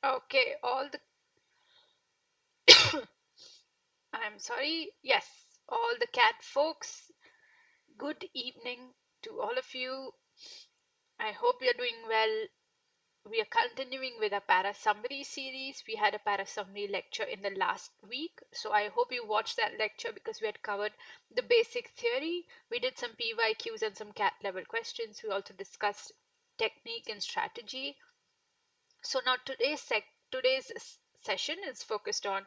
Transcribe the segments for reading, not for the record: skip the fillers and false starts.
Okay, all the I'm sorry. Yes, all the cat folks. Good evening to all of you. I hope you're doing well. We are continuing with our para summary series. We had a para summary lecture in the last week, so I hope you watched that lecture because we had covered the basic theory. We did some PYQs and some cat level questions. We also discussed technique and strategy. So now today's session is focused on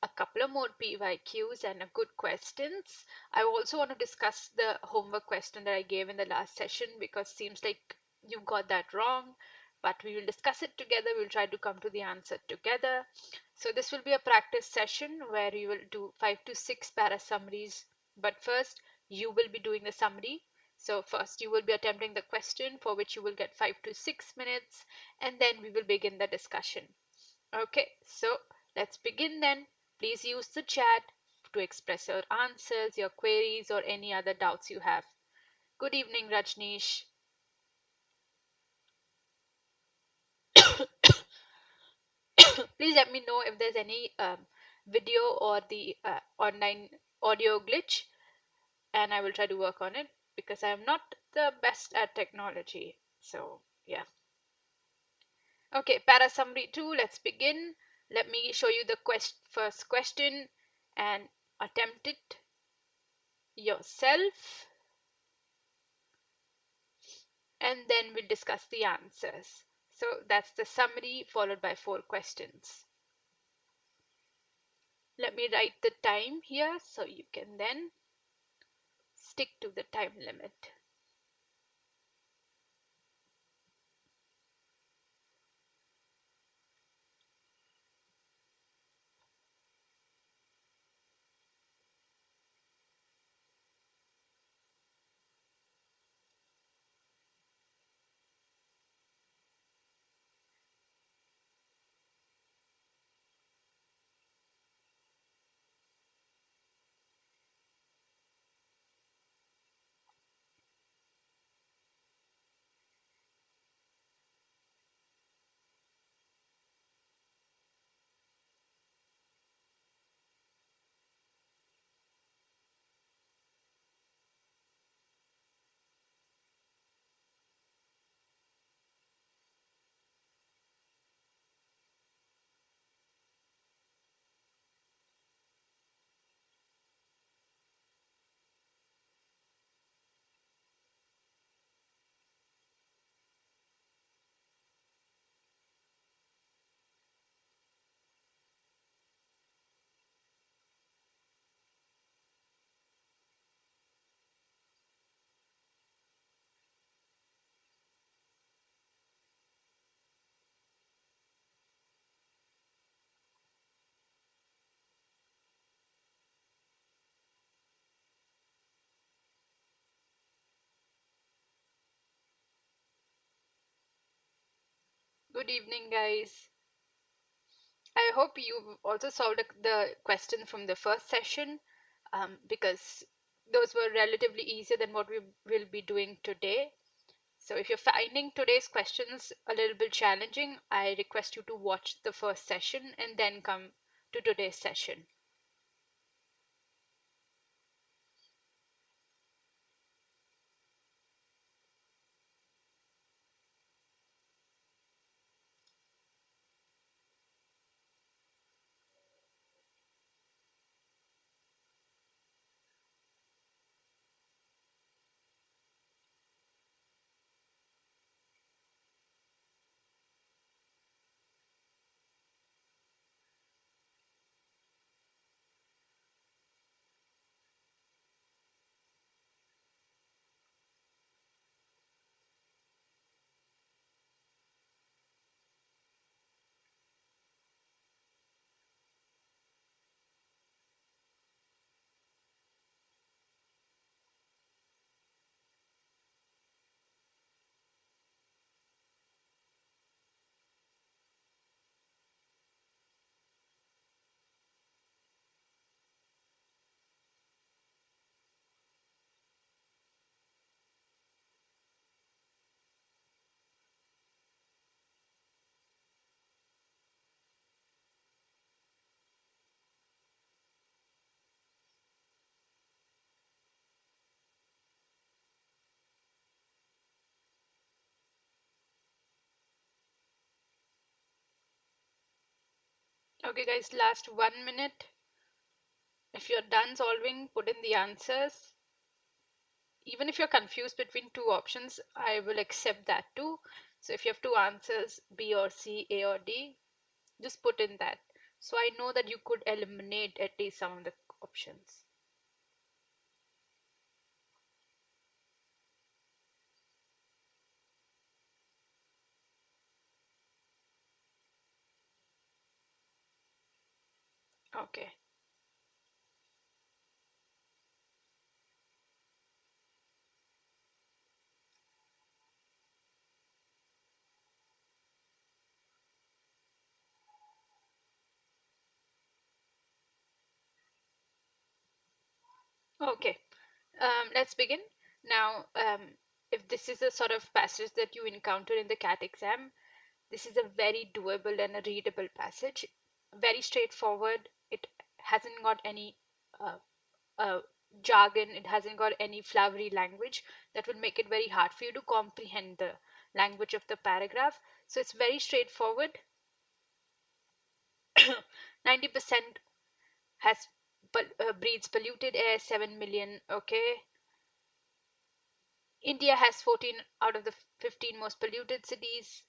a couple of more PYQs and a good questions. I also want to discuss the homework question that I gave in the last session because seems like you got that wrong. But we will discuss it together. We'll try to come to the answer together. So this will be a practice session where you will do 5 to 6 para summaries. But first, you will be doing the summary. So first, you will be attempting the question for which you will get 5 to 6 minutes, and then we will begin the discussion. Okay, so let's begin then. Please use the chat to express your answers, your queries, or any other doubts you have. Good evening, Rajneesh. Please let me know if there's any video or the online audio glitch, and I will try to work on it because I am not the best at technology. So, yeah. Okay, para summary 2, let's begin. Let me show you the first question and attempt it yourself, and then we'll discuss the answers. So that's the summary followed by 4 questions. Let me write the time here so you can then stick to the time limit. Good evening, guys. I hope you also solved the question from the first session because those were relatively easier than what we will be doing today. So if you're finding today's questions a little bit challenging, I request you to watch the first session and then come to today's session. Okay, guys, last 1 minute. If you're done solving, put in the answers. Even if you're confused between two options, I will accept that too. So if you have two answers, B or C, A or D, just put in that. So I know that you could eliminate at least some of the options. Okay. Okay. Let's begin. Now, if this is a sort of passage that you encounter in the CAT exam, this is a very doable and a readable passage. Very straightforward. It hasn't got any uh, uh, jargon, it hasn't got any flowery language that will make it very hard for you to comprehend the language of the paragraph. So it's very straightforward. 90% has breathes polluted air, 7 million. Okay. India has 14 out of the 15 most polluted cities.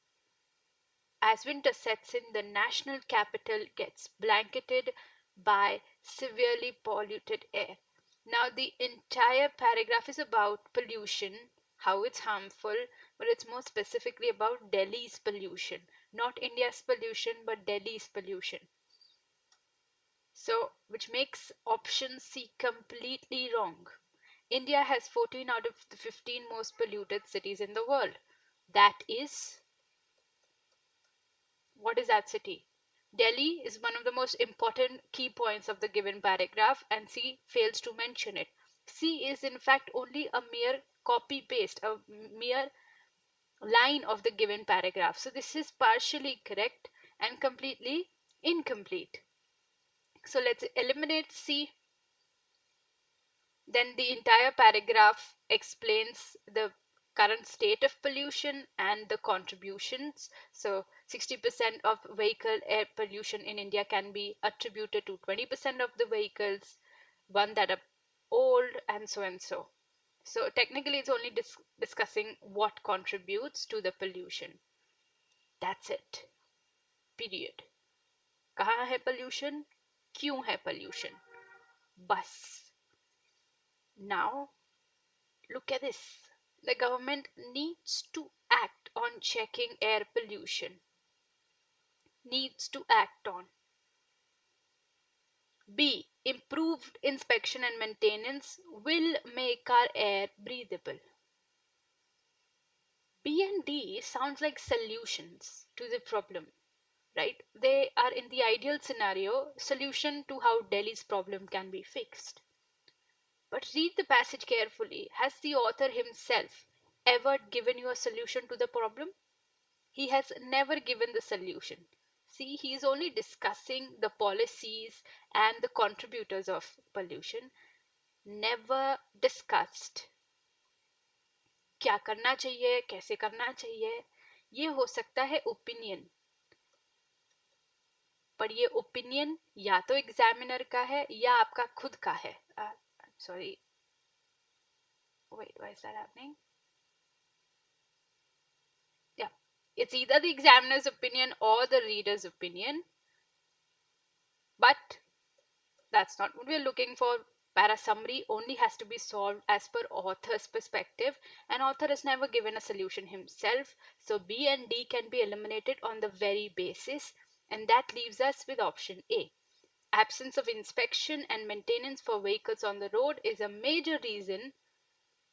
As winter sets in, the national capital gets blanketed by severely polluted air. Now, the entire paragraph is about pollution, how it's harmful, but it's more specifically about Delhi's pollution. Not India's pollution, but Delhi's pollution. So, which makes option C completely wrong. India has 14 out of the 15 most polluted cities in the world. That is, what is that city? Delhi is one of the most important key points of the given paragraph, and C fails to mention it. C is in fact only a mere copy paste, a mere line of the given paragraph. So this is partially correct and completely incomplete. So let's eliminate C. Then the entire paragraph explains the current state of pollution and the contributions. So 60% of vehicle air pollution in India can be attributed to 20% of the vehicles, one that are old, and so and so. So technically it's only discussing what contributes to the pollution. That's it. Period. कहाँ है pollution? क्यों है pollution? बस. Now look at this. The government needs to act on checking air pollution. Needs to act on. B. Improved inspection and maintenance will make our air breathable. B and D sounds like solutions to the problem, right? They are in the ideal scenario solution to how Delhi's problem can be fixed. But read the passage carefully. Has the author himself ever given you a solution to the problem? He has never given the solution. See, he is only discussing the policies and the contributors of pollution, never discussed क्या करना चाहिए, कैसे करना चाहिए. ये हो सकता है ओपिनियन, पर ये ओपिनियन या तो एग्जामिनर का है या आपका खुद का है. Sorry, wait, why is that happening? Yeah, it's either the examiner's opinion or the reader's opinion, but that's not what we're looking for. Para summary only has to be solved as per author's perspective, and author has never given a solution himself. So B and D can be eliminated on the very basis, and that leaves us with option A. Absence of inspection and maintenance for vehicles on the road is a major reason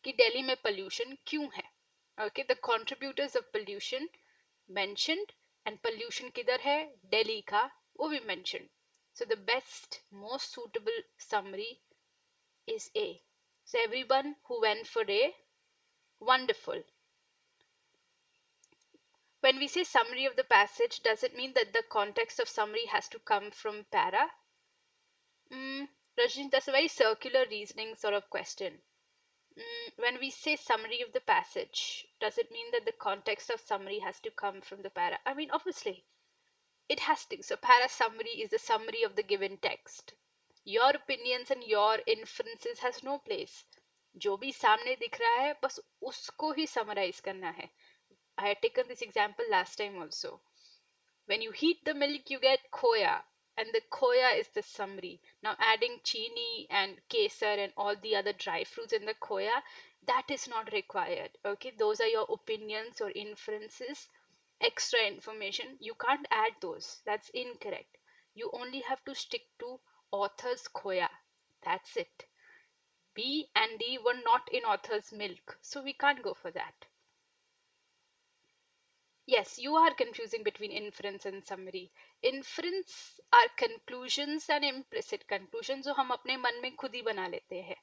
कि दिल्ली में pollution क्यों है. Okay, the contributors of pollution mentioned, and pollution किधर है, Delhi का, वो भी mentioned. So the best, most suitable summary is A. So everyone who went for A, wonderful. When we say summary of the passage, does it mean that the context of summary has to come from para? Rajni, that's a very circular reasoning sort of question. When we say summary of the passage, does it mean that the context of summary has to come from the para? I mean, obviously. It has to. So para summary is the summary of the given text. Your opinions and your inferences has no place. जो भी सामने दिख रहा है बस उसको ही summarize करना है. I had taken this example last time also. When you heat the milk, you get khoya, and the khoya is the summary. Now, adding chini and kesar and all the other dry fruits in the khoya, that is not required. Okay, those are your opinions or inferences, extra information. You can't add those. That's incorrect. You only have to stick to author's khoya. That's it. B and D were not in author's milk, so we can't go for that. Yes, you are confusing between inference and summary. Inference are conclusions and implicit conclusions जो हम अपने मन में खुद ही बना लेते हैं.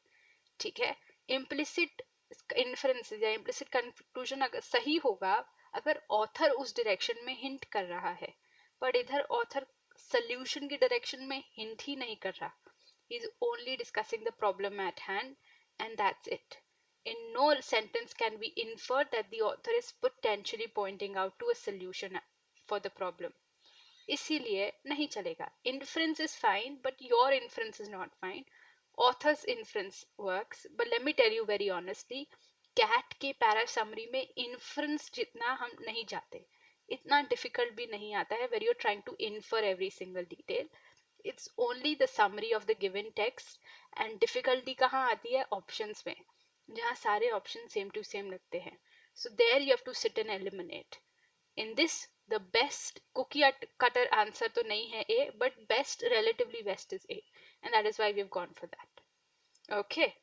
ठीक है. Implicit inference या implicit conclusion अगर सही होगा अगर author उस direction में hint कर रहा है, पर इधर author solution की direction में hint ही नहीं कर रहा. He is only discussing the problem at hand, and that's it. In no sentence can we infer that the author is potentially pointing out to a solution for the problem. इसीलिए नहीं चलेगा. Inference is fine, but your inference is not fine. Author's inference works, but let me tell you very honestly, cat के para summary में inference जितना हम नहीं जाते. इतना difficult भी नहीं आता है where you're trying to infer every single detail. It's only the summary of the given text, and difficulty कहाँ आती है options में जहाँ सारे options same to same लगते हैं. So there you have to sit and eliminate. In this, the best cookie cutter answer तो नहीं है A, but best relatively best is A, and that is why we've gone for that. Okay,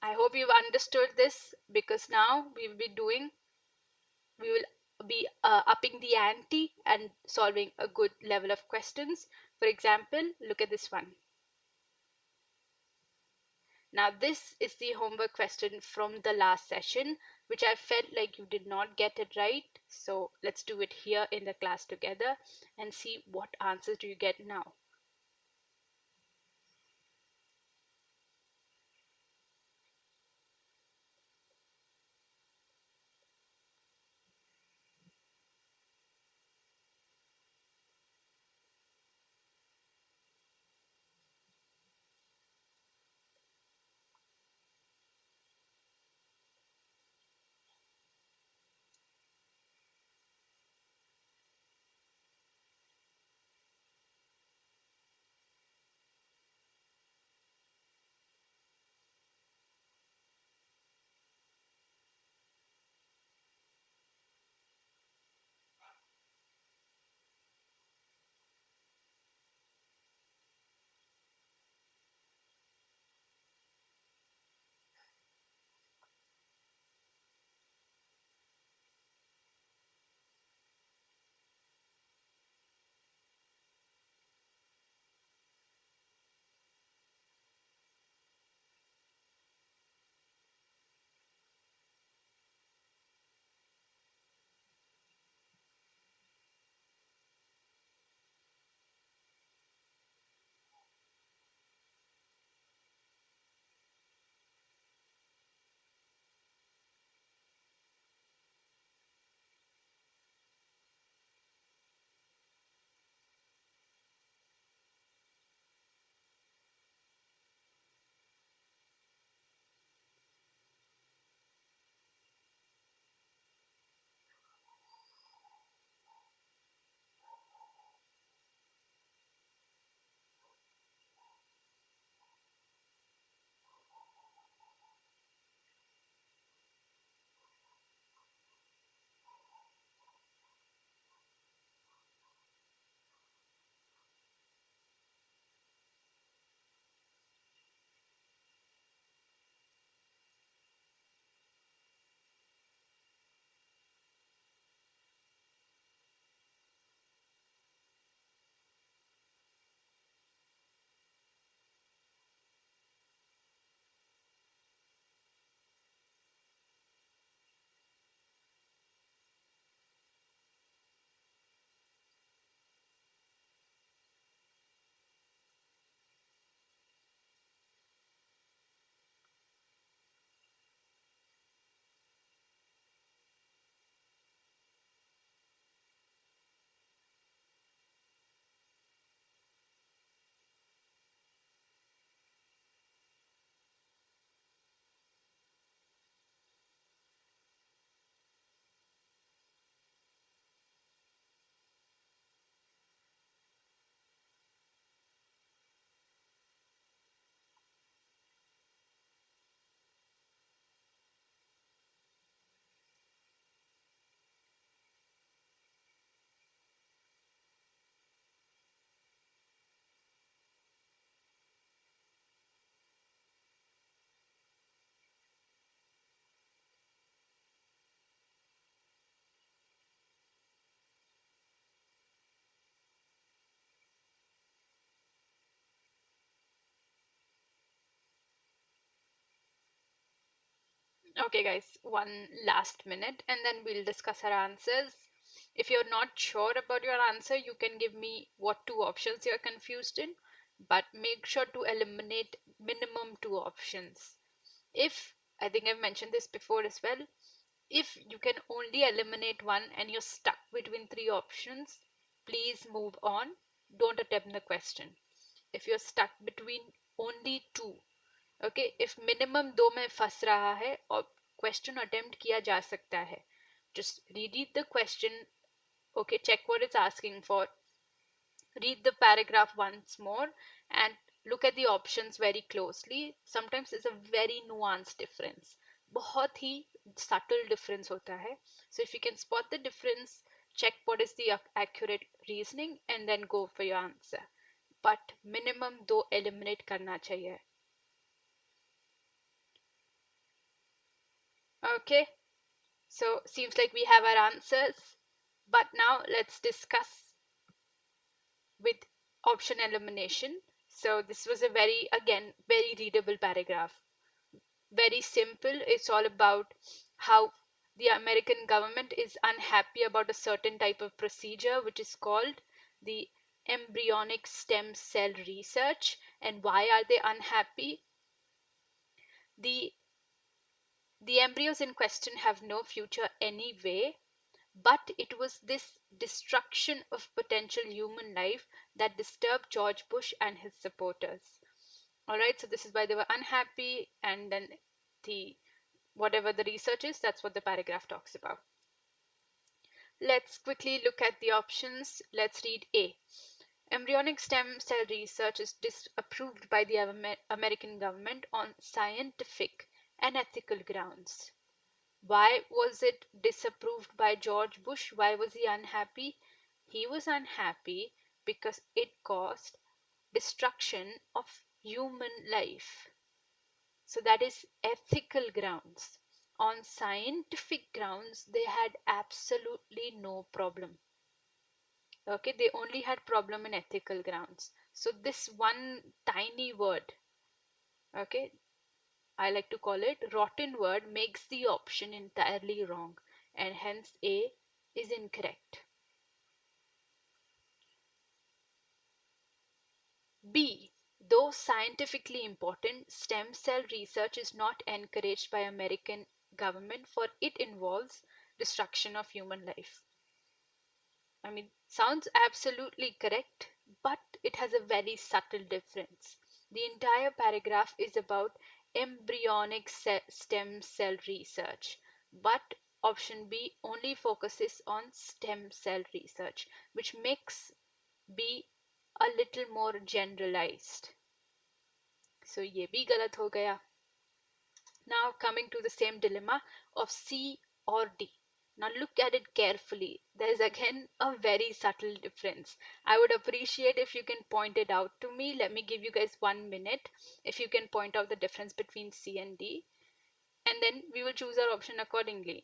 I hope you've understood this, because now we will be upping the ante and solving a good level of questions. For example, look at this one. Now, this is the homework question from the last session, which I felt like you did not get it right. So let's do it here in the class together and see what answers do you get now. Okay, guys, one last minute and then we'll discuss our answers. If you're not sure about your answer, you can give me what two options you're confused in, but make sure to eliminate minimum two options. If, I think I've mentioned this before as well, if you can only eliminate one and you're stuck between three options, please move on. Don't attempt the question. If you're stuck between only two, okay if minimum दो में फंस रहा है और question attempt किया जा सकता है, just read the question, okay, check what it's asking for, read the paragraph once more, and look at the options very closely. Sometimes it's a very nuanced difference, बहुत ही subtle difference होता है. So if you can spot the difference, check what is the accurate reasoning and then go for your answer. But minimum दो eliminate करना चाहिए. Okay, so seems like we have our answers, but now let's discuss with option elimination. So this was a very, again, very readable paragraph. Very simple. It's all about how the American government is unhappy about a certain type of procedure which is called the embryonic stem cell research. And why are they unhappy? The the embryos in question have no future anyway. But it was this destruction of potential human life that disturbed George Bush and his supporters. Alright, so this is why they were unhappy, and then the whatever the research is, that's what the paragraph talks about. Let's quickly look at the options. Let's read A. Embryonic stem cell research is disapproved by the American government on scientific and ethical grounds. Why was it disapproved by George Bush? Why was he unhappy? He was unhappy because it caused destruction of human life. So that is ethical grounds. On scientific grounds, they had absolutely no problem. Okay, they only had problem in ethical grounds. So this one tiny word, okay, I like to call it rotten word, makes the option entirely wrong, and hence A is incorrect. B. Though scientifically important, stem cell research is not encouraged by American government for it involves destruction of human life. I mean, sounds absolutely correct, but it has a very subtle difference. The entire paragraph is about embryonic stem cell research, but option B only focuses on stem cell research, which makes B a little more generalized. So ये भी गलत हो गया. Now coming to the same dilemma of C or D. Now look at it carefully. There is again a very subtle difference. I would appreciate if you can point it out to me. Let me give you guys 1 minute. If you can point out the difference between C and D, and then we will choose our option accordingly.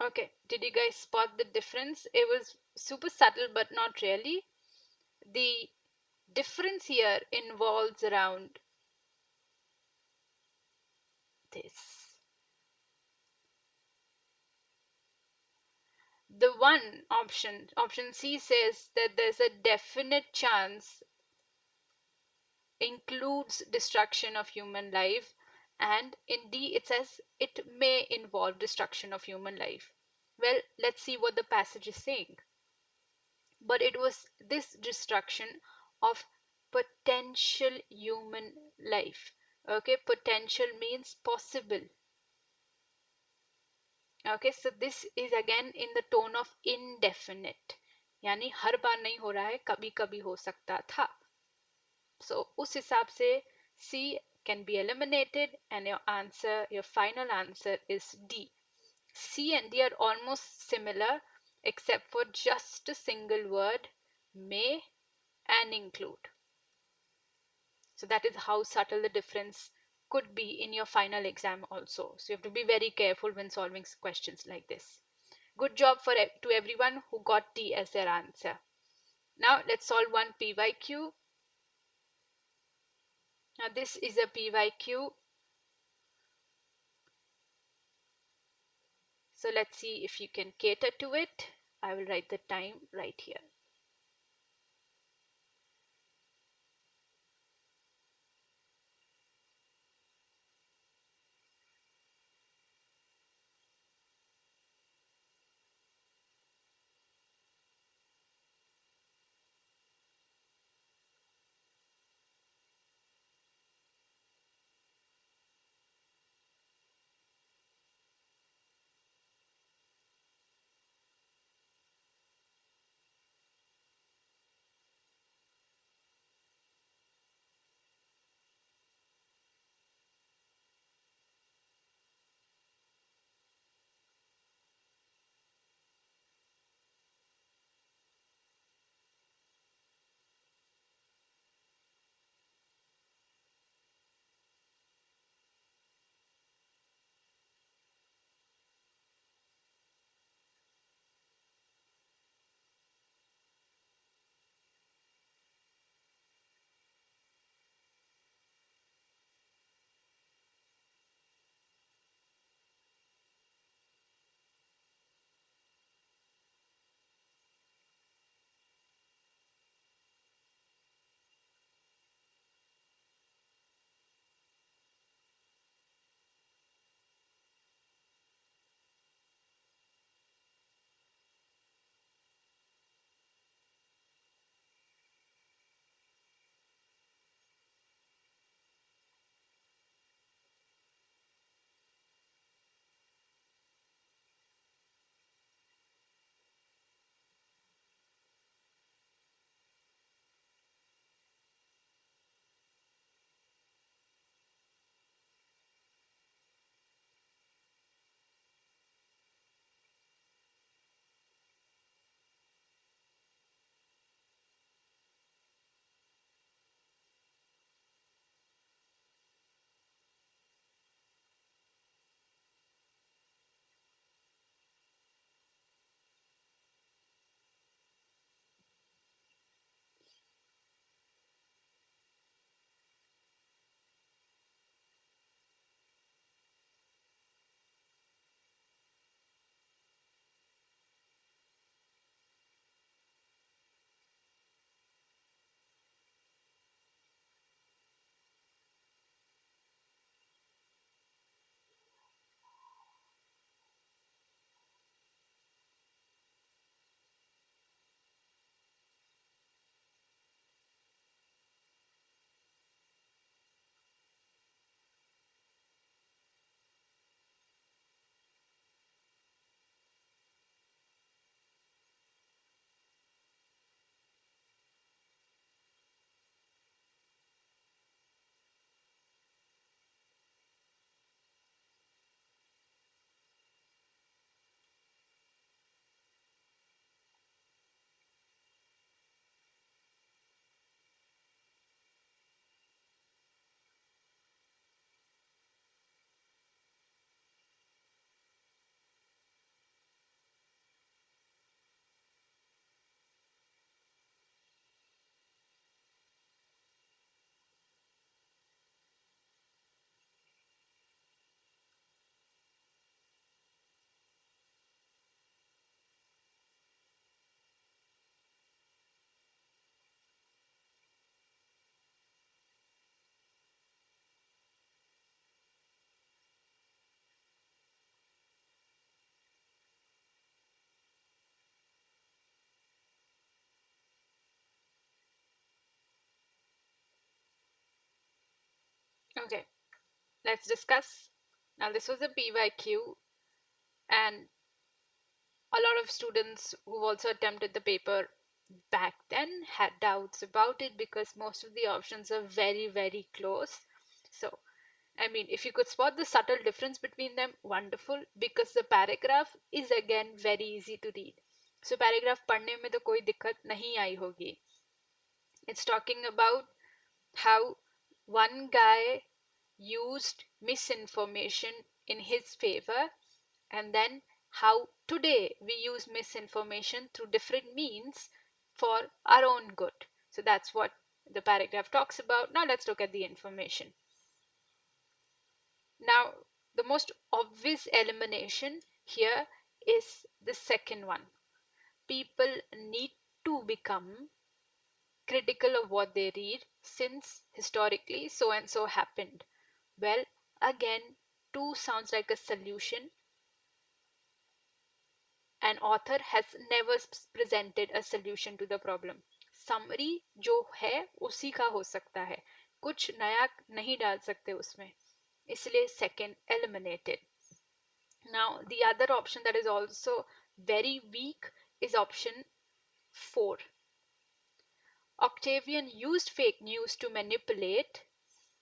Okay, did you guys spot the difference? It was super subtle, but not really. The difference here involves around this. The one option C says that there's a definite chance, includes destruction of human life, and in D it says it may involve destruction of human life. Well, let's see what the passage is saying. But it was this destruction of potential human life. Okay, potential means possible. Okay, so this is again in the tone of indefinite. यानी हर बार नहीं हो रहा है, कभी कभी हो सकता था. So उस हिसाब से C can be eliminated and your final answer is D. C and D are almost similar except for just a single word, may and include. So that is how subtle the difference could be in your final exam also. So you have to be very careful when solving questions like this. Good job to everyone who got D as their answer. Now let's solve one PYQ. Now this is a PYQ. So let's see if you can cater to it. I will write the time right here. Okay, let's discuss. Now this was a PYQ, and A lot of students who also attempted the paper back then had doubts about it because most of the options are very, very close. So, I mean, if you could spot the subtle difference between them, wonderful, because the paragraph is again very easy to read. So, paragraph पढ़ने में तो कोई दिक्कत नहीं आई होगी. It's talking about how one guy used misinformation in his favor, and then how today we use misinformation through different means for our own good. So that's what the paragraph talks about. Now let's look at the information. Now, the most obvious elimination here is the second one. People need to become critical of what they read since historically so and so happened. Well, again, two sounds like a solution. An author has never presented a solution to the problem. Summary जो है उसी का हो सकता है, कुछ नया नहीं डाल सकते उसमें, इसलिए second eliminated. Now the other option that is also very weak is option 4. Octavian used fake news to manipulate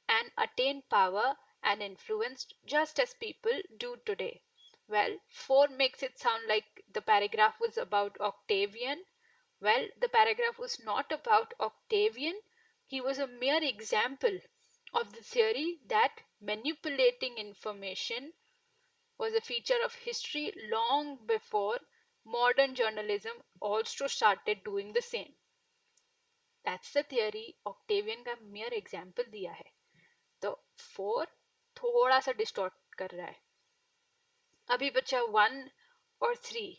and attain power and influence just as people do today. Well, 4 makes it sound like the paragraph was about Octavian. Well, the paragraph was not about Octavian. He was a mere example of the theory that manipulating information was a feature of history long before modern journalism also started doing the same. That's the theory. Octavian का mere example दिया है. तो 4 थोड़ा सा distort कर रहा है. अभी बचा 1 और 3.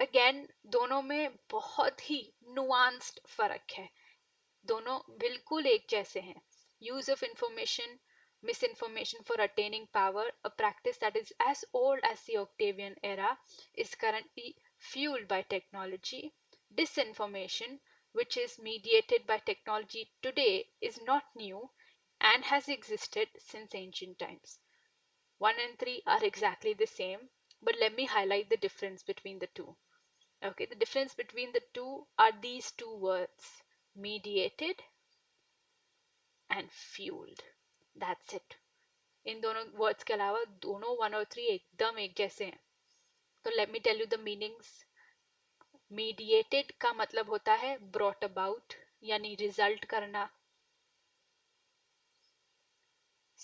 अगेन दोनों में बहुत ही नुआंस्ड फर्क है. दोनों बिल्कुल एक जैसे हैं. Use of information, misinformation for attaining power, a practice that is as old as the Octavian era, is currently fueled by technology. Disinformation, which is mediated by technology today, is not new and has existed since ancient times. 1 and 3 are exactly the same, but let me highlight the difference between the two. Okay, the difference between the two are these two words: mediated and fueled. That's it. इन दोनों words के अलावा दोनों 1 और 3 एकदम एक जैसे हैं. तो let me tell you the meanings. Mediated का मतलब होता है ब्रॉट अबाउट, यानी रिजल्ट करना.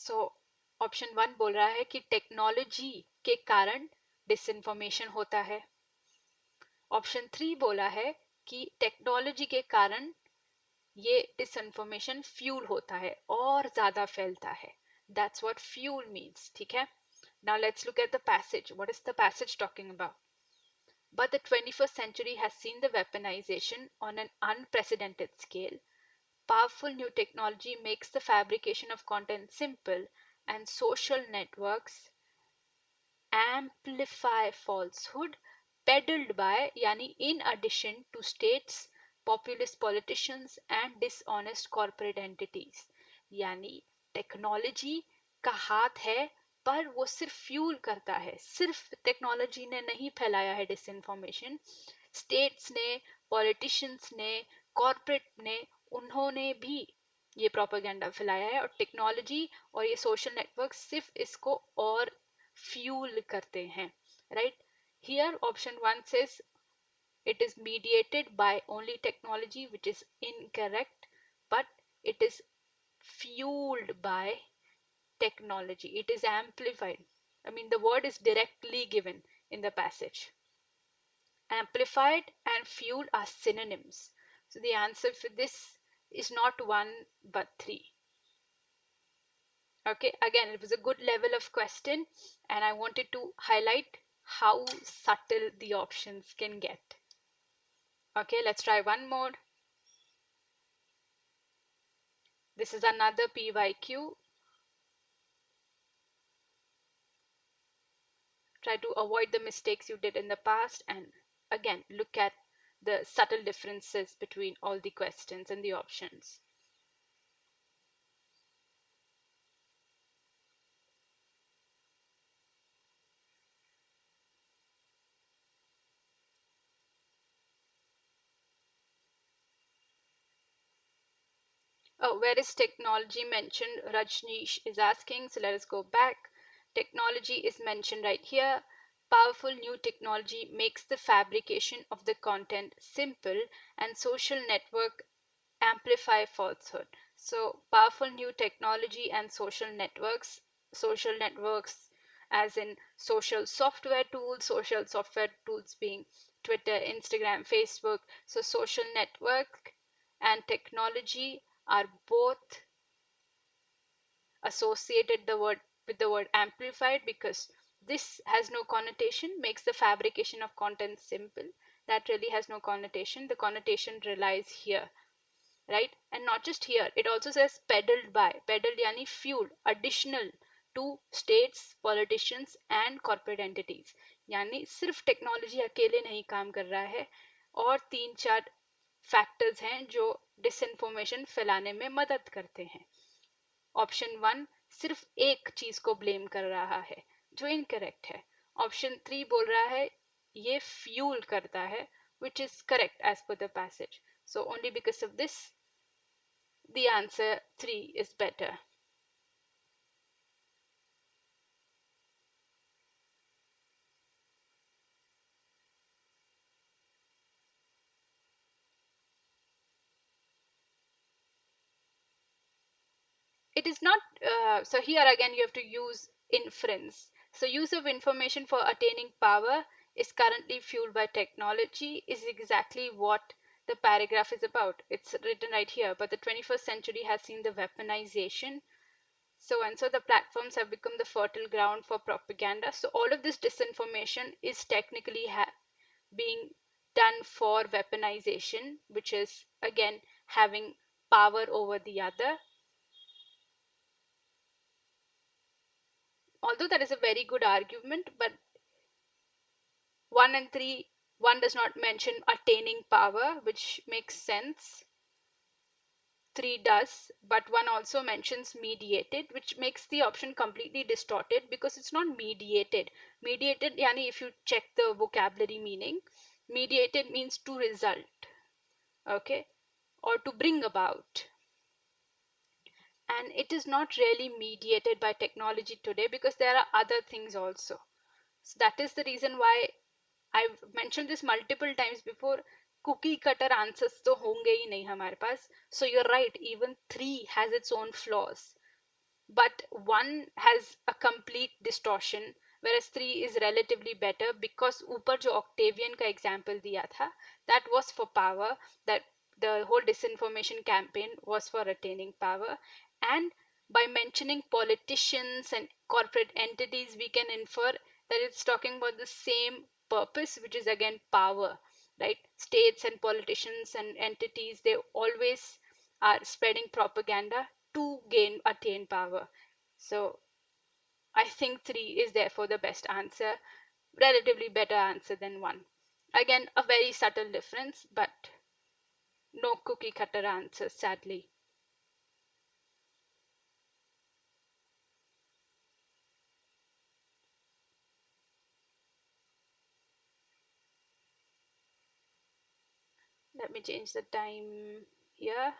सो ऑप्शन 1 बोल रहा है कि टेक्नोलॉजी के कारण डिसइंफॉर्मेशन होता है. ऑप्शन 3 बोला है कि टेक्नोलॉजी के कारण ये डिसइंफॉर्मेशन फ्यूल होता है और ज्यादा फैलता है. That's what fuel means. ठीक है. Now let's look at the passage. What is the passage talking about? But the 21st century has seen the weaponization on an unprecedented scale. Powerful new technology makes the fabrication of content simple, and social networks amplify falsehood peddled by, yani in addition to states, populist politicians and dishonest corporate entities. यानी technology का हाथ है, पर वो सिर्फ fuel करता है. सिर्फ टेक्नोलॉजी ने नहीं फैलाया है डिसइंफॉर्मेशन. स्टेट्स ने, पॉलिटिशियंस ने, कॉर्पोरेट ने, उन्होंने भी ये प्रोपेगेंडा फैलाया है, और टेक्नोलॉजी और ये सोशल नेटवर्क सिर्फ इसको और फ्यूल करते हैं. Right. Here option 1 says it is mediated by only technology, which is incorrect, but it is fueled by technology. It is amplified. I mean, the word is directly given in the passage. Amplified and fueled are synonyms. So the answer for this is not 1 but 3. Okay, again, it was a good level of question, and I wanted to highlight how subtle the options can get. Okay, let's try one more. This is another PYQ. Try to avoid the mistakes you did in the past, and again, look at the subtle differences between all the questions and the options. Oh, where is technology mentioned? Rajneesh is asking. So let us go back. Technology is mentioned right here. Powerful new technology makes the fabrication of the content simple, and social network amplify falsehood. So, powerful new technology and social networks, as in social software tools being Twitter, Instagram, Facebook. So, social network and technology are both associated with the word amplified, because this has no connotation, makes the fabrication of content simple. That really has no connotation. The connotation relies here, right? And not just here, it also says peddled yani fueled, additional to states, politicians and corporate entities. यानी सिर्फ technology अकेले नहीं काम कर रहा है, और तीन चार फैक्टर्स हैं जो डिसइंफॉर्मेशन फैलाने में मदद करते हैं. ऑप्शन वन सिर्फ एक चीज को ब्लेम कर रहा है, जो इनकरेक्ट है. ऑप्शन थ्री बोल रहा है ये फ्यूल करता है, which is correct as per the passage. So only because of this, the answer 3 is better. It is not, so here again you have to use inference. So use of information for attaining power is currently fueled by technology is exactly what the paragraph is about. It's written right here. But the 21st century has seen the weaponization. So and so the platforms have become the fertile ground for propaganda. So all of this disinformation is technically being done for weaponization, which is again having power over the other. Although that is a very good argument, but 1 and 3, 1 does not mention attaining power, which makes sense. 3 does, but 1 also mentions mediated, which makes the option completely distorted because it's not mediated. Mediated, yani if you check the vocabulary meaning, mediated means to result, okay, or to bring about. And it is not really mediated by technology today because there are other things also. So that is the reason why I've mentioned this multiple times before. Cookie cutter answers तो होंगे ही नहीं हमारे पास. So you're right, even 3 has its own flaws, but 1 has a complete distortion, whereas 3 is relatively better because ऊपर जो Octavian का example दिया था, that was for power, that the whole disinformation campaign was for attaining power. And by mentioning politicians and corporate entities, we can infer that it's talking about the same purpose, which is again power, right? States and politicians and entities, they always are spreading propaganda to attain power. So I think 3 is therefore the best answer, relatively better answer than 1. Again, a very subtle difference, but no cookie cutter answer, sadly. Let me change the time here.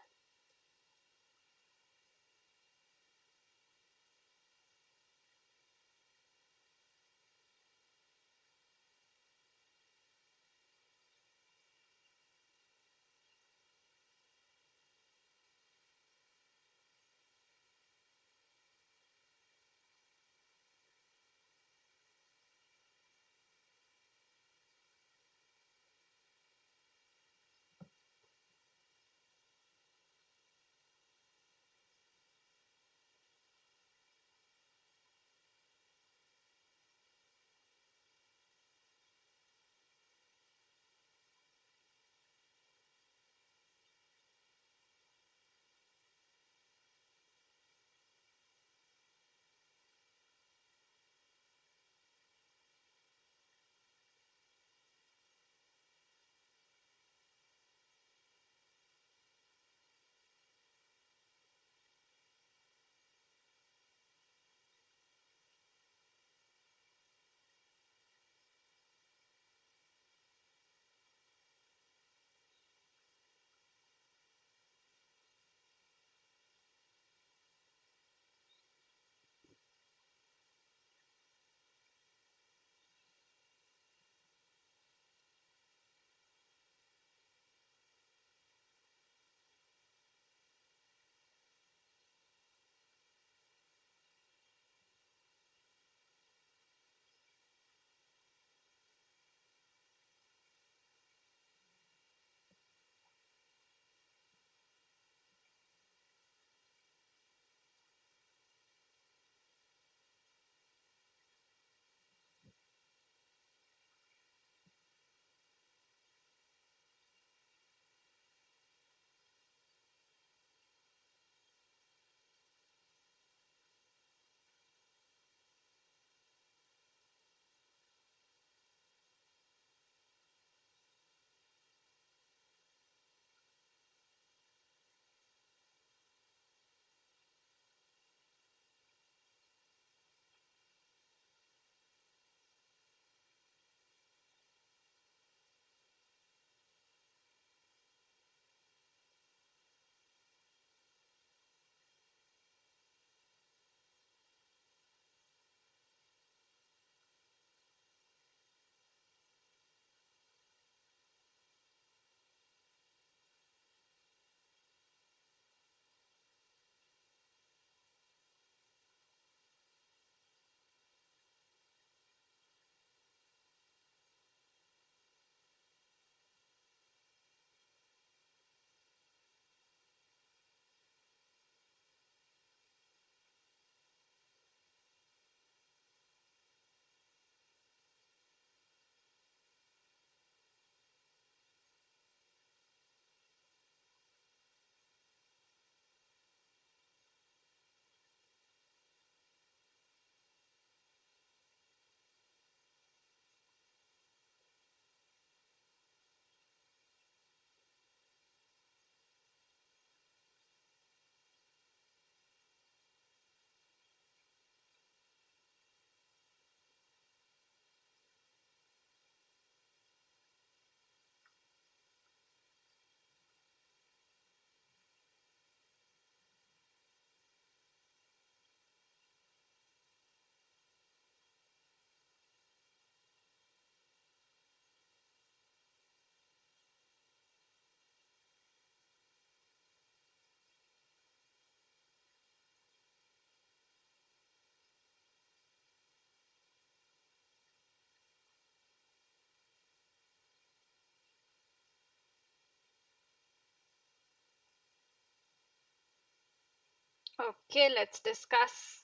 Okay, let's discuss.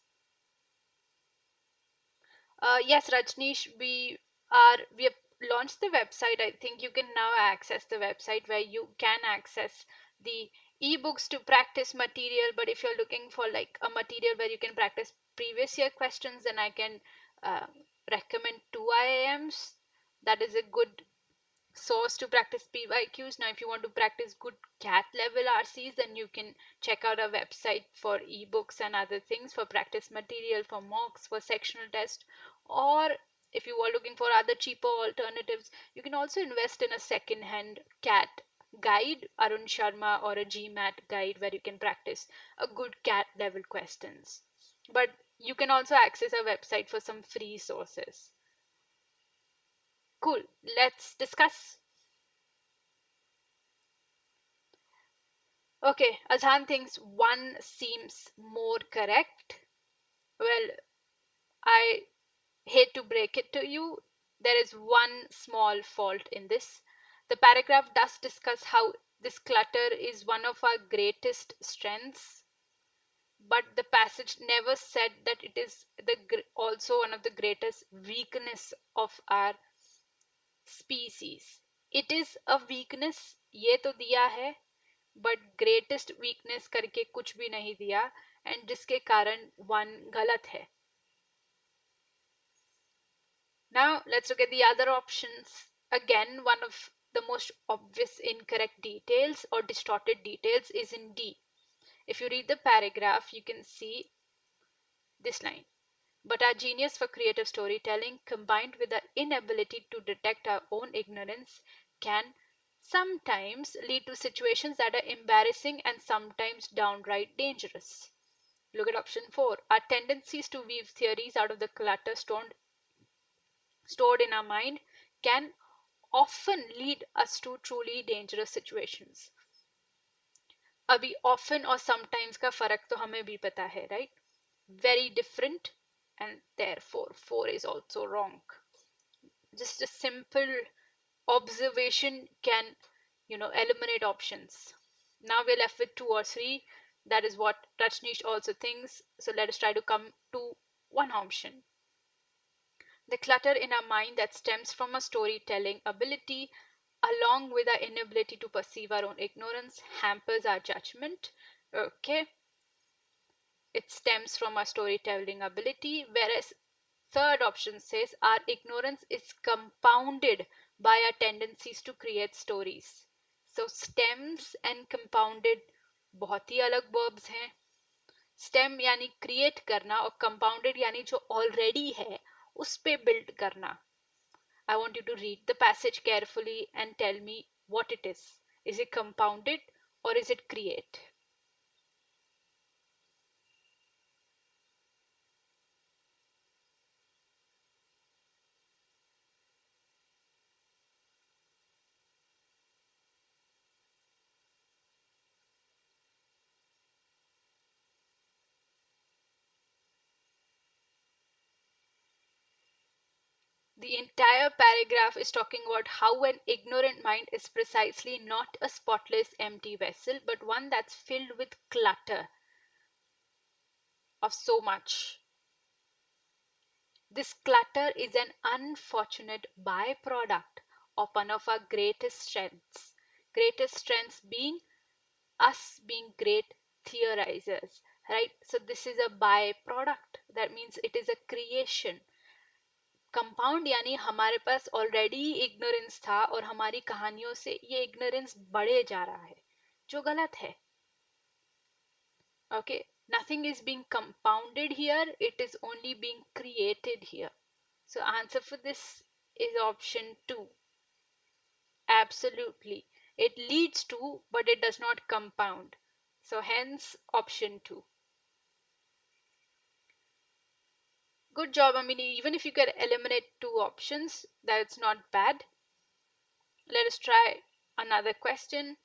Yes, Rajneesh, we have launched the website. I think you can now access the website where you can access the ebooks to practice material. But if you're looking for like a material where you can practice previous year questions, then I can uh, recommend two IIMs. That is a good source to practice PYQs. Now, if you want to practice good CAT level RCs, then you can check out our website for ebooks and other things for practice material, for mocks, for sectional test. Or if you are looking for other cheaper alternatives, you can also invest in a second hand CAT guide, Arun Sharma, or a GMAT guide where you can practice a good CAT level questions. But you can also access our website for some free sources. Cool. Let's discuss. Okay, Azhan thinks one seems more correct. Well, I hate to break it to you. There is one small fault in this. The paragraph does discuss how this clutter is one of our greatest strengths, but the passage never said that it is also one of the greatest weakness of our species. It is a weakness, ये तो दिया है, but greatest weakness करके कुछ भी नहीं दिया, and जिसके कारण वन गलत है. Now let's look at the other options. Again, one of the most obvious incorrect details or distorted details is in D. If you read the paragraph, you can see this line. But our genius for creative storytelling, combined with our inability to detect our own ignorance, can sometimes lead to situations that are embarrassing and sometimes downright dangerous. Look at option 4. Our tendencies to weave theories out of the clutter stored in our mind can often lead us to truly dangerous situations. अभी often और sometimes का फर्क तो हमें भी पता है, right? Very different, and therefore 4 is also wrong. Just a simple observation can, eliminate options. Now we're left with 2 or 3. That is what Rajneesh also thinks. So let us try to come to one option. The clutter in our mind that stems from a storytelling ability, along with our inability to perceive our own ignorance, hampers our judgment. Okay, it stems from our storytelling ability, whereas third option says our ignorance is compounded by our tendencies to create stories. So stems and compounded बहुत ही अलग verbs हैं. Stem यानी create करना और compounded यानी जो already है उस पे बिल्ड करना. I want you to read the passage carefully and tell me what it is. Is it compounded or is it create? The entire paragraph is talking about how an ignorant mind is precisely not a spotless empty vessel, but one that's filled with clutter of so much. This clutter is an unfortunate byproduct of one of our greatest strengths. Greatest strengths being us being great theorizers, right? So this is a byproduct. That means it is a creation. Compound यानी हमारे पास already ignorance था और हमारी कहानियों से ये ignorance बढ़े जा रहा है, जो गलत है. Okay, nothing is being compounded here, it is only being created here. So answer for this is option 2. Absolutely, it leads to but it does not compound, so hence option 2. Good job. I mean, even if you can eliminate 2 options, that's not bad. Let us try another question.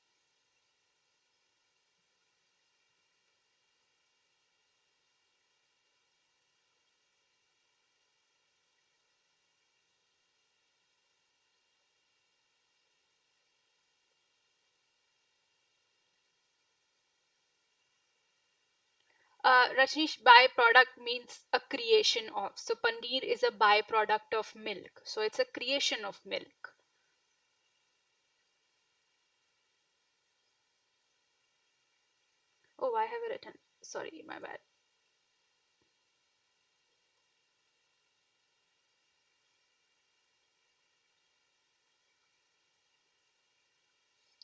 Rajnish, byproduct means a creation of. So paneer is a byproduct of milk. So it's a creation of milk. Oh, I have written. Sorry, my bad.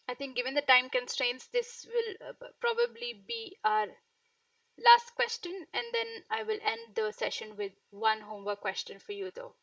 I think given the time constraints, this will probably be our last question, and then I will end the session with one homework question for you, though.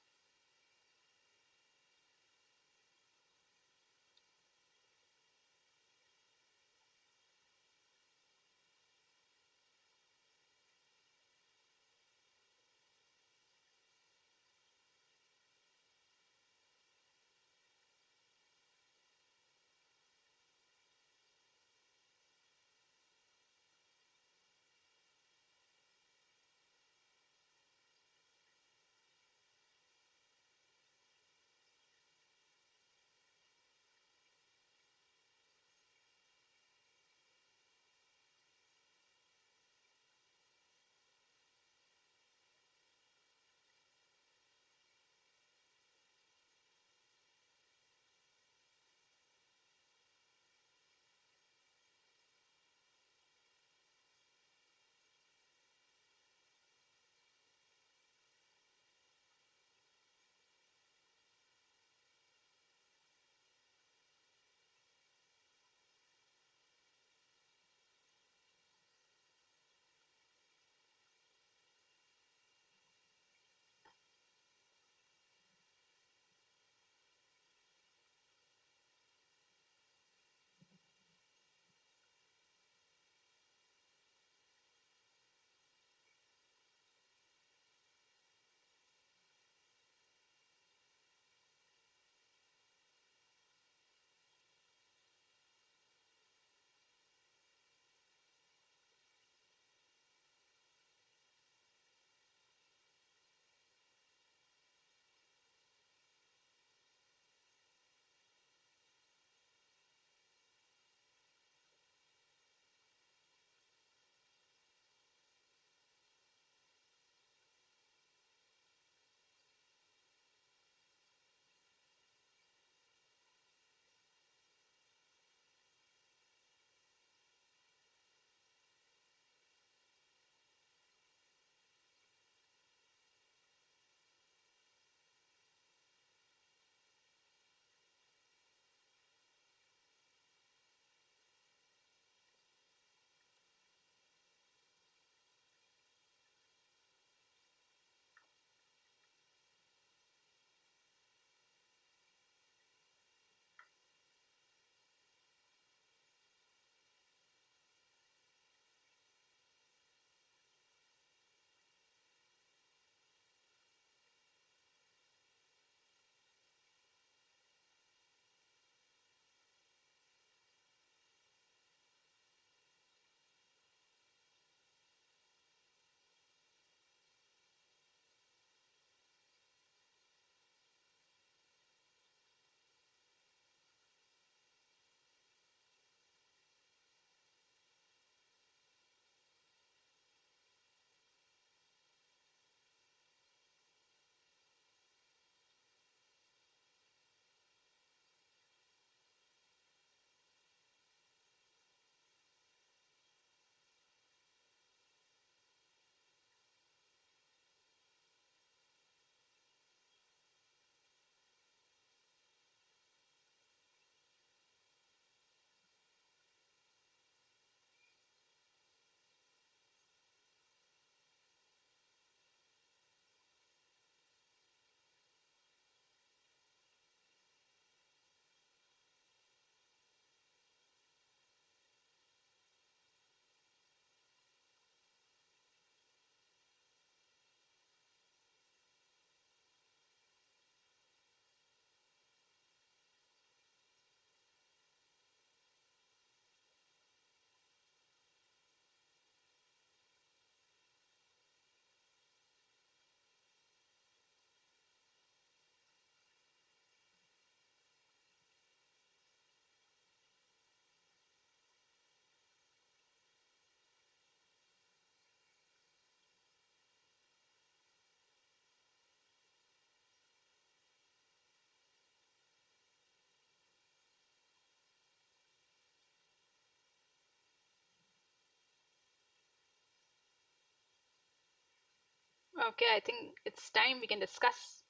Okay, I think it's time we can discuss.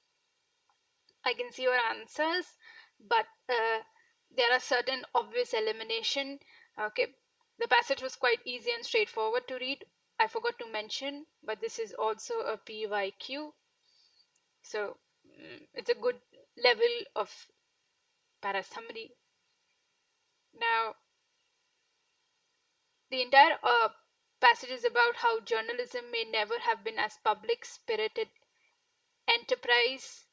I can see your answers, but there are certain obvious elimination. Okay, the passage was quite easy and straightforward to read. I forgot to mention, but this is also a PYQ, so it's a good level of para summary. Now, the entire passage is about how journalism may never have been as public spirited enterprise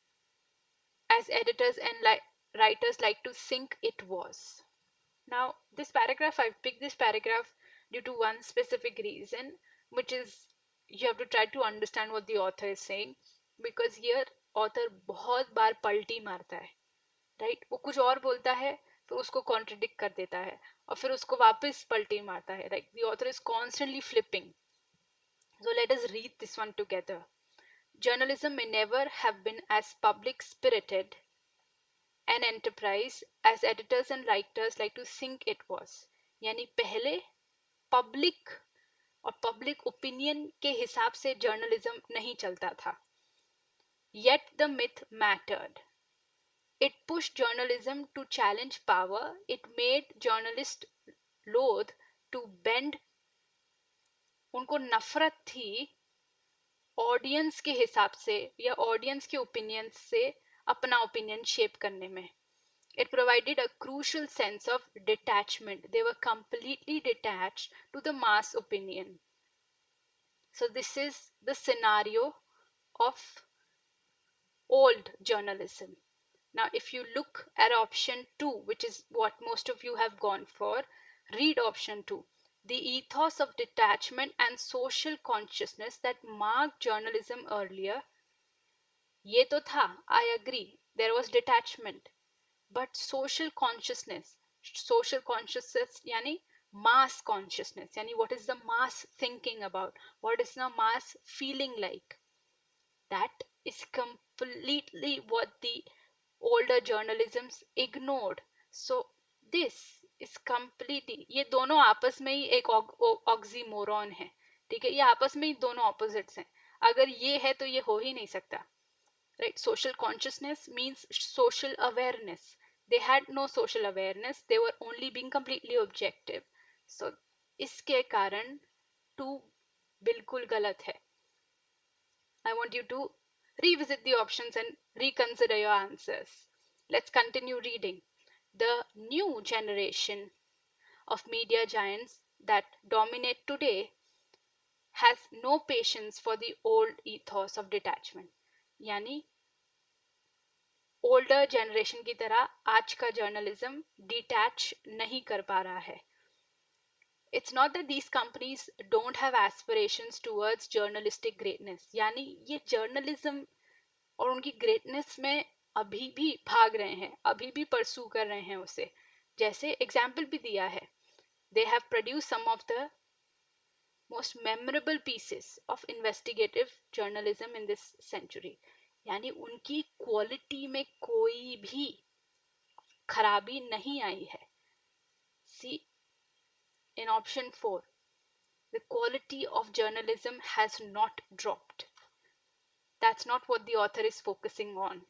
as editors and writers like to think it was. Now, this paragraph, I've picked this paragraph due to one specific reason, which is you have to try to understand what the author is saying, because here author बहुत बार पलटी मारता है, right? वो कुछ और बोलता है, फिर उसको कॉन्ट्रडिक्ट कर देता है, और फिर उसको वापस पलटी मारता है. Like the author is constantly flipping. So let us read this one together. Journalism may never have been as public spirited an enterprise as editors and writers like to think it was. यानी पहले public और public opinion के हिसाब से journalism नहीं चलता था. Yet the myth mattered. It pushed journalism to challenge power. It made journalists loath to bend. उनको नफरत थी ऑडियंस के हिसाब से या ऑडियंस के ओपिनियन से अपना ओपिनियन शेप करने में. It provided a crucial sense of detachment. They were completely detached to the mass opinion. So this is the scenario of old journalism. Now, if you look at option 2, which is what most of you have gone for, read option 2. The ethos of detachment and social consciousness that marked journalism earlier. ये तो था, I agree, there was detachment. But social consciousness यानी mass consciousness, यानी what is the mass thinking about, what is the mass feeling like, that is completely what the older journalisms ignored. So this is completely, ये दोनों आपस में ही एक oxymoron है, ठीक है? ये आपस में ही दोनों ऑपोजिट्स हैं. अगर ये है तो ये हो ही नहीं सकता, right? Social consciousness means social awareness. They had no social awareness, they were only being completely objective. So इसके कारण टू बिल्कुल गलत है. I want you to revisit the options and reconsider your answers. Let's continue reading. The new generation of media giants that dominate today has no patience for the old ethos of detachment. यानी older generation की तरह आज का journalism detach नहीं कर पा रहा है. It's not that these companies don't have aspirations towards journalistic greatness. यानी ये जर्नलिज्म और उनकी ग्रेटनेस में अभी भी भाग रहे हैं, अभी भी परसू कर रहे हैं उसे. जैसे एग्जाम्पल भी दिया है, they have produced some of the most memorable pieces of investigative journalism in this century. यानी उनकी क्वालिटी में कोई भी खराबी नहीं आई है. See, in option 4, the quality of journalism has not dropped. That's not what the author is focusing on.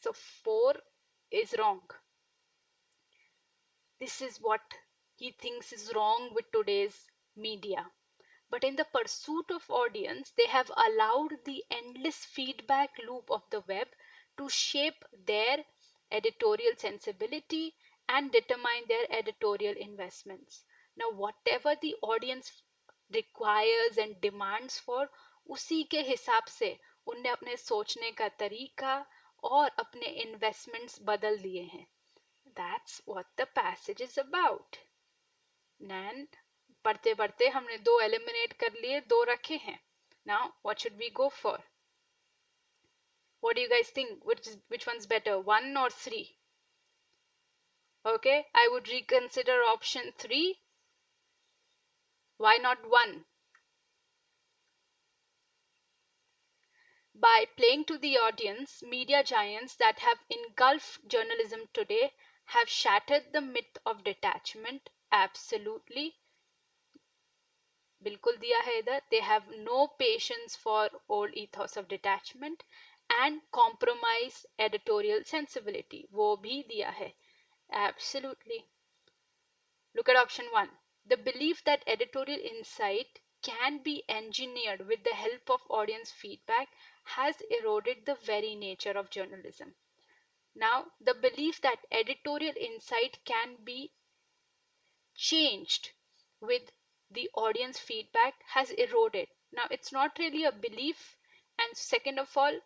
So 4 is wrong. This is what he thinks is wrong with today's media. But in the pursuit of audience, they have allowed the endless feedback loop of the web to shape their editorial sensibility and determine their editorial investments. Now, whatever the audience requires and demands for, उसी के हिसाब से उनने अपने सोचने का तरीका और अपने इन्वेस्टमेंट्स बदल दिए हैं. That's what the passage is about. And पढ़ते पढ़ते हमने 2 एलिमिनेट कर लिए, 2 रखे हैं. Now, what should we go for? What do you guys think? Which one's better, 1 or 3? Okay, I would reconsider option 3. Why not 1? By playing to the audience, media giants that have engulfed journalism today have shattered the myth of detachment. Absolutely. बिल्कुल दिया है इधर. They have no patience for old ethos of detachment and compromise editorial sensibility. वो भी दिया है. Absolutely. Look at option 1. The belief that editorial insight can be engineered with the help of audience feedback has eroded the very nature of journalism. Now, the belief that editorial insight can be changed with the audience feedback has eroded. Now, it's not really a belief, and second of all,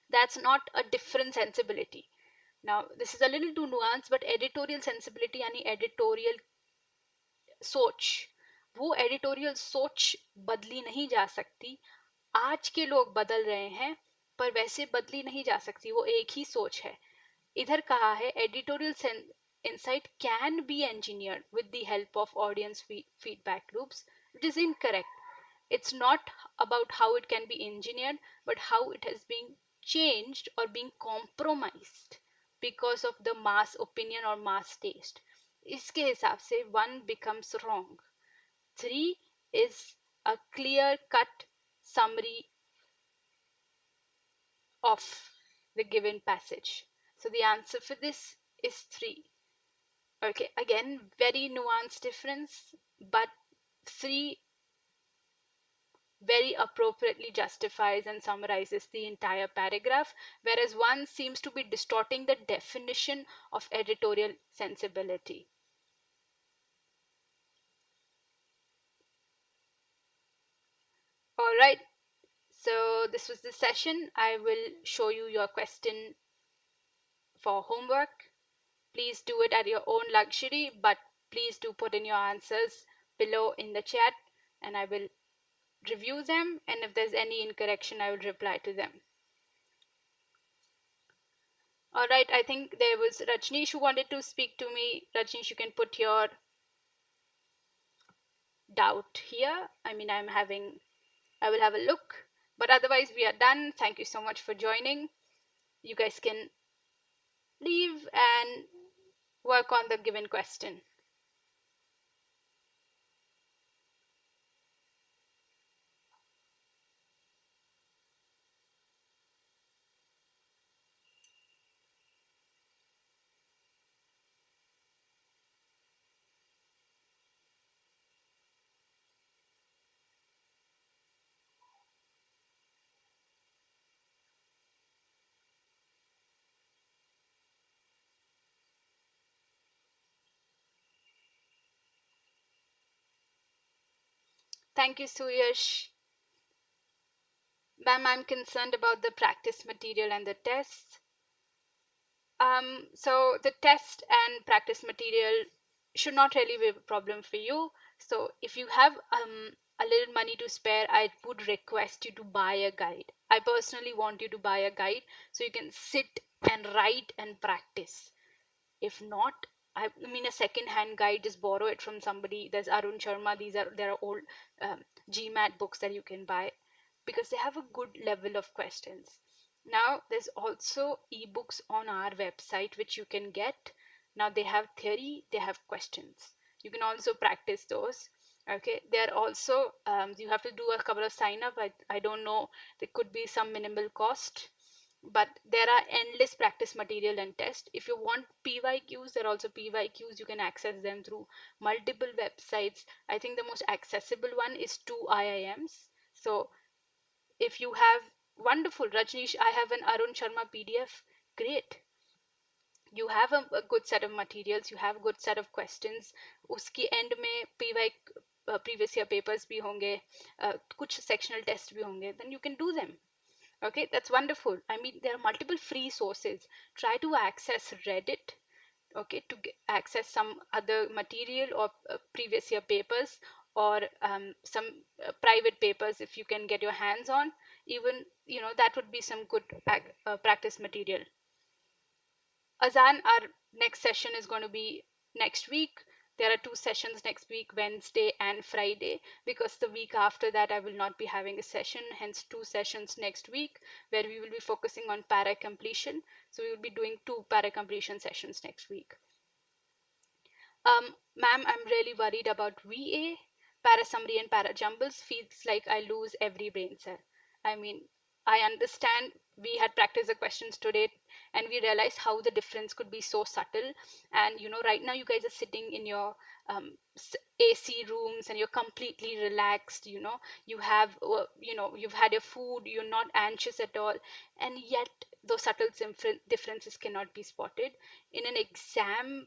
that's not a different sensibility. Now, this is a little too nuanced, but editorial sensibility यानी editorial सोच, वो editorial सोच बदली नहीं जा सकती. आज के लोग बदल रहे हैं, पर वैसे बदली नहीं जा सकती, वो एक ही सोच है. इधर कहा है editorial insight can be engineered with the help of audience feedback loops, which is incorrect. It's not about how it can be engineered, but how it has been changed or being compromised because of the mass opinion or mass taste. इसके हिसाब से 1 becomes wrong. 3 is a clear cut summary of the given passage. So the answer for this is 3. Okay, again, very nuanced difference, but 3 very appropriately justifies and summarizes the entire paragraph, whereas 1 seems to be distorting the definition of editorial sensibility. All right, so this was the session. I will show you your question for homework. Please do it at your own luxury, but please do put in your answers below in the chat, and I will review them, and if there's any incorrection, I will reply to them. All right, I think there was Rajneesh who wanted to speak to me. Rajneesh, you can put your doubt here. I mean, I will have a look, but otherwise we are done. Thank you so much for joining. You guys can leave and work on the given question. Thank you, Suyash. Ma'am, I'm concerned about the practice material and the tests. So the test and practice material should not really be a problem for you. So if you have a little money to spare, I would request you to buy a guide. I personally want you to buy a guide so you can sit and write and practice. If not, I mean a second-hand guide, just borrow it from somebody. There's Arun Sharma. There are old GMAT books that you can buy because they have a good level of questions. Now there's also ebooks on our website which you can get. Now they have theory, they have questions. You can also practice those. Okay, there are also you have to do a couple of sign up. I don't know, there could be some minimal cost, but there are endless practice material and test. If you want PYQs, there are also PYQs. You can access them through multiple websites. I think the most accessible one is 2 IIMs. So if you have, wonderful, Rajneesh, I have an Arun Sharma PDF. Great. You have a good set of materials, you have a good set of questions. Uski end में PY previous year papers भी होंगे, कुछ sectional tests भी होंगे, then you can do them. Okay, that's wonderful. I mean, there are multiple free sources. Try to access Reddit, okay, to access some other material or previous year papers, or some private papers if you can get your hands on. Even, that would be some good practice material. Azan, our next session is going to be next week. There are 2 sessions next week, Wednesday and Friday, because the week after that I will not be having a session, hence 2 sessions next week where we will be focusing on para completion. So we will be doing 2 para completion sessions next week. Ma'am, I'm really worried about VA. para summary and para jumbles feels like I lose every brain cell. I mean, I understand we had practiced the questions today and we realized how the difference could be so subtle. And right now you guys are sitting in your AC rooms and you're completely relaxed. You have, you've had your food, you're not anxious at all, and yet those subtle differences cannot be spotted. In an exam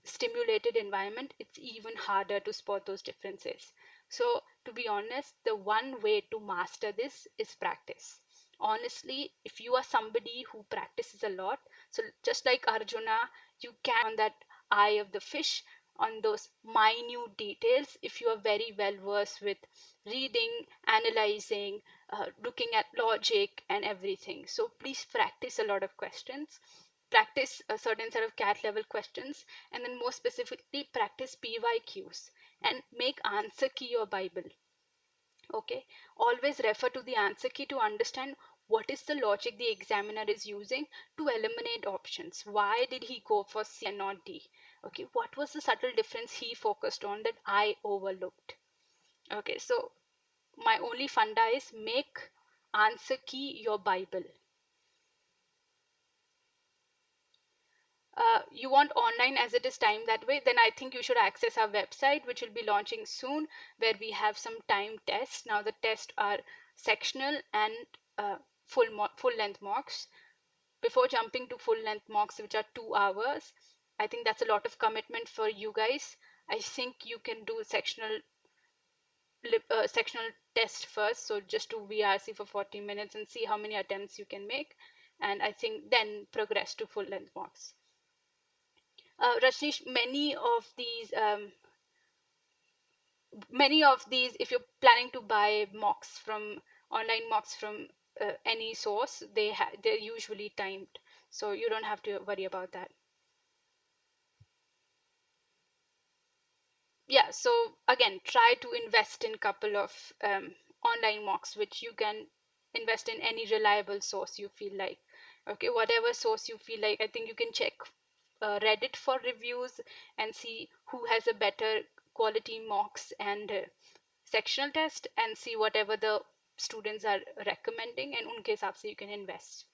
stimulated environment, it's even harder to spot those differences. So, to be honest, the one way to master this is practice. Honestly, if you are somebody who practices a lot, so just like Arjuna, you can on that eye of the fish, on those minute details, if you are very well versed with reading, analyzing, looking at logic and everything. So please practice a lot of questions, practice a certain set of cat level questions, and then more specifically practice PYQs and make answer key your Bible. Okay, always refer to the answer key to understand what is the logic the examiner is using to eliminate options. Why did he go for C and not D? Okay, what was the subtle difference he focused on that I overlooked? Okay, so my only funda is make answer key your Bible. You want online as it is timed that way, then I think you should access our website, which will be launching soon, where we have some time tests. Now the tests are sectional and full length mocks. Before jumping to full length mocks, which are 2 hours, I think that's a lot of commitment for you guys. I think you can do sectional test first, so just do VRC for 40 minutes and see how many attempts you can make, and I think then progress to full length mocks. Rajneesh, many of these, if you're planning to buy mocks from online mocks from any source, they're usually timed, so you don't have to worry about that. Yeah, so again, try to invest in couple of online mocks, which you can invest in any reliable source you feel like. Okay, whatever source you feel like, I think you can check Reddit for reviews and see who has a better quality mocks and sectional test, and see whatever the students are recommending, and unke hisab se you can invest.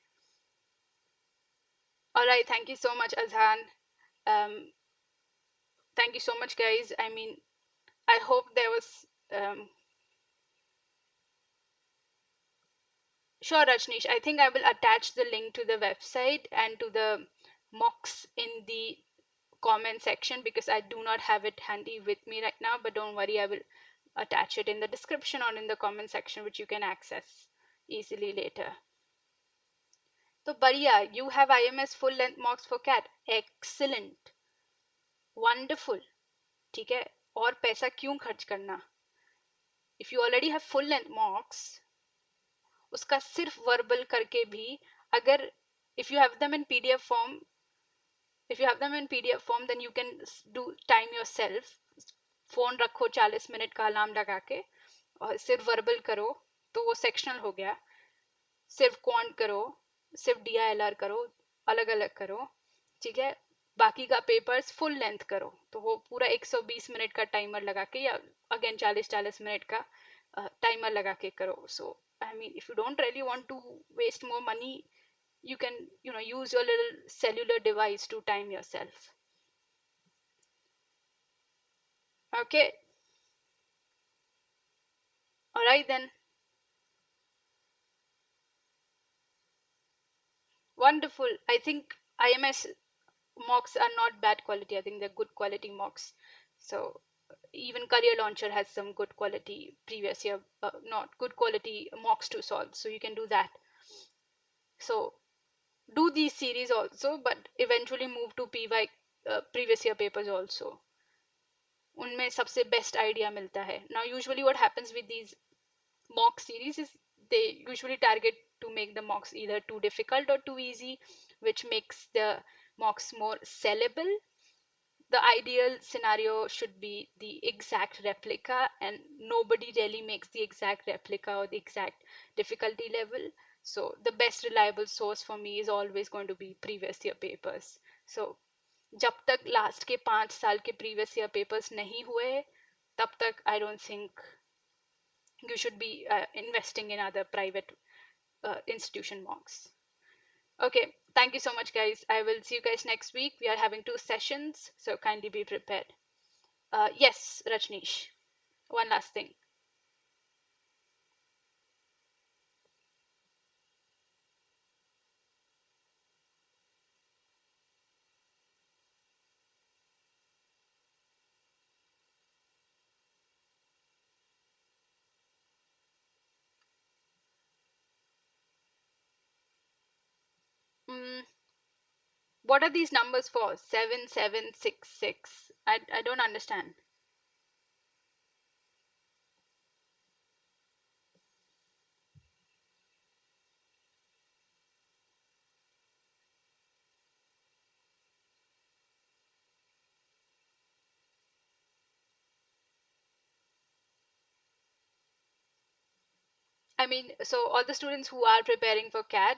All right, thank you so much, Azhan. um, thank you so much, guys. I mean, I hope there was sure, Rajneesh. I think I will attach the link to the website and to the mocks in the comment section, because I do not have it handy with me right now, but don't worry, I will attach it in the description or in the comment section, which you can access easily later. So Bariya, you have IMS full length mocks for cat. Excellent. Wonderful. ठीक है, और पैसा क्यों खर्च करना? If you already have full length mocks, उसका सिर्फ verbal करके भी, अगर if you have them in PDF form, then you can do time yourself. Phone रखो 40 मिनट का अलार्म लगा के और सिर्फ वर्बल करो, तो वो सेक्शनल हो गया. सिर्फ क्वांट करो, सिर्फ DILR करो, अलग अलग करो, ठीक है. बाकी का पेपर्स फुल लेंथ करो, तो वो पूरा 120 मिनट का टाइमर लगा के, या अगेन 40 मिनट का टाइमर लगा के करो. सो I mean, if you don't really want to waste more money, you can use your little cellular device to time yourself. Okay, all right then. Wonderful. I think IMS mocks are not bad quality. I think they're good quality mocks. So even Career Launcher has some good quality previous year, not good quality mocks to solve. So you can do that. So do these series also, but eventually move to PY previous year papers also. उनमें सबसे best idea मिलता है. Now usually what happens with these mock series is they usually target to make the mocks either too difficult or too easy, which makes the mocks more sellable. The ideal scenario should be the exact replica, and nobody really makes the exact replica or the exact difficulty level. So the best reliable source for me is always going to be previous year papers. So जब तक last के 5 साल के previous year papers नहीं हुए, tab tak I don't think you should be investing in other private institution mocks. Okay, thank you so much, guys. I will see you guys next week. We are having 2 sessions, so kindly be prepared. Yes, Rajneesh, one last thing. Mm, what are these numbers for? 7766. I don't understand. I mean, so all the students who are preparing for CAT,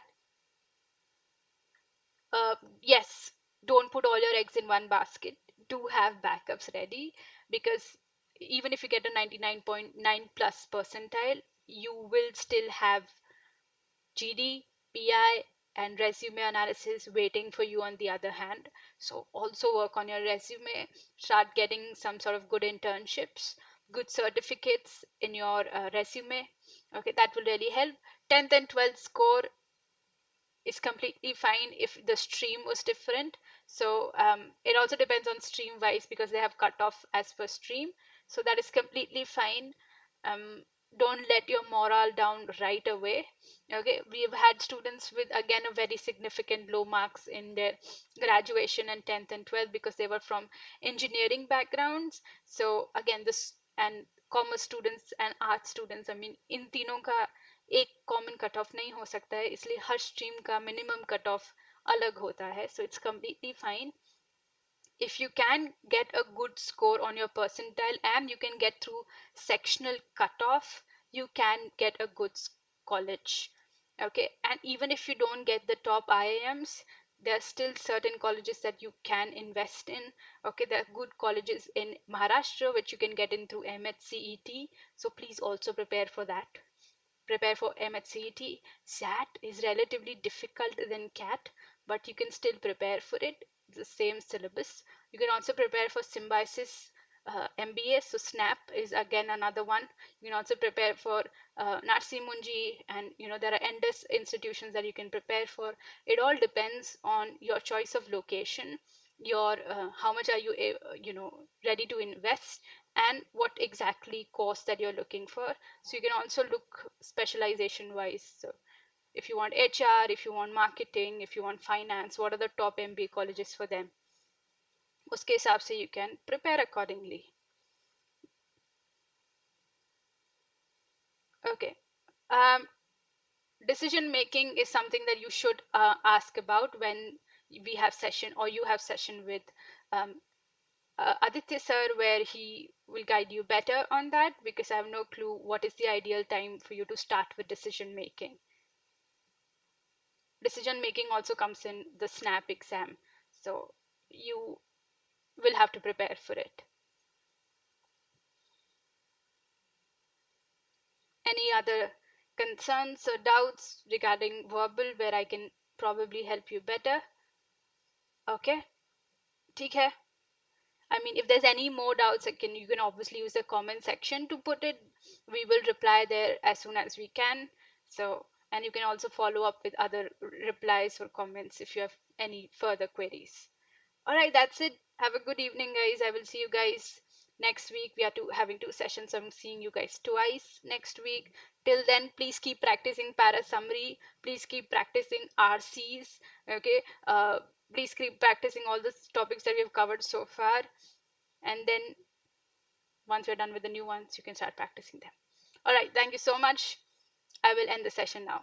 yes, don't put all your eggs in one basket. Do have backups ready, because even if you get a 99.9 plus percentile, you will still have GD, PI, and resume analysis waiting for you on the other hand. So also work on your resume, start getting some sort of good internships, good certificates in your resume. Okay, that will really help. 10th and 12th score is completely fine if the stream was different. So it also depends on stream wise, because they have cut off as per stream. So that is completely fine. um, don't let your morale down right away. Okay, we've had students with again a very significant low marks in their graduation and 10th and 12th because they were from engineering backgrounds. So again, this and commerce students and art students, I mean इन तीनों का एक common cut off नहीं हो सकता है, इसलिए हर stream का minimum cut off अलग होता है. So it's completely fine if you can get a good score on your percentile and you can get through sectional cutoff. You can get a good college. Okay, and even if you don't get the top IIMs, there are still certain colleges that you can invest in. Okay, there are good colleges in Maharashtra which you can get in through MHCET, so please also prepare for that. Prepare for MHCET. SAT is relatively difficult than CAT, but you can still prepare for it. It's the same syllabus. You can also prepare for Symbiosis MBA. So SNAP is again another one. You can also prepare for Narsi Munji, and there are endless institutions that you can prepare for. It all depends on your choice of location, your how much are you ready to invest, and what exactly course that you're looking for. So you can also look specialization wise. So if you want HR, if you want marketing, if you want finance, what are the top MBA colleges for them? उसके हिसाब से you can prepare accordingly. Okay. Um, Decision making is something that you should ask about when we have session or you have session with um, Aditya sir, where he will guide you better on that, because I have no clue what is the ideal time for you to start with decision making. Decision making also comes in the SNAP exam, so you will have to prepare for it. Any other concerns or doubts regarding verbal where I can probably help you better? Okay, ठीक है. I mean, if there's any more doubts, you can obviously use the comment section to put it. We will reply there as soon as we can. So, and you can also follow up with other replies or comments if you have any further queries. All right, that's it. Have a good evening, guys. I will see you guys next week. We are having 2 sessions. I'm seeing you guys twice next week. Till then, please keep practicing para summary. Please keep practicing RCs. Okay. Please keep practicing all the topics that we have covered so far. And then once we're done with the new ones, you can start practicing them. All right. Thank you so much. I will end the session now.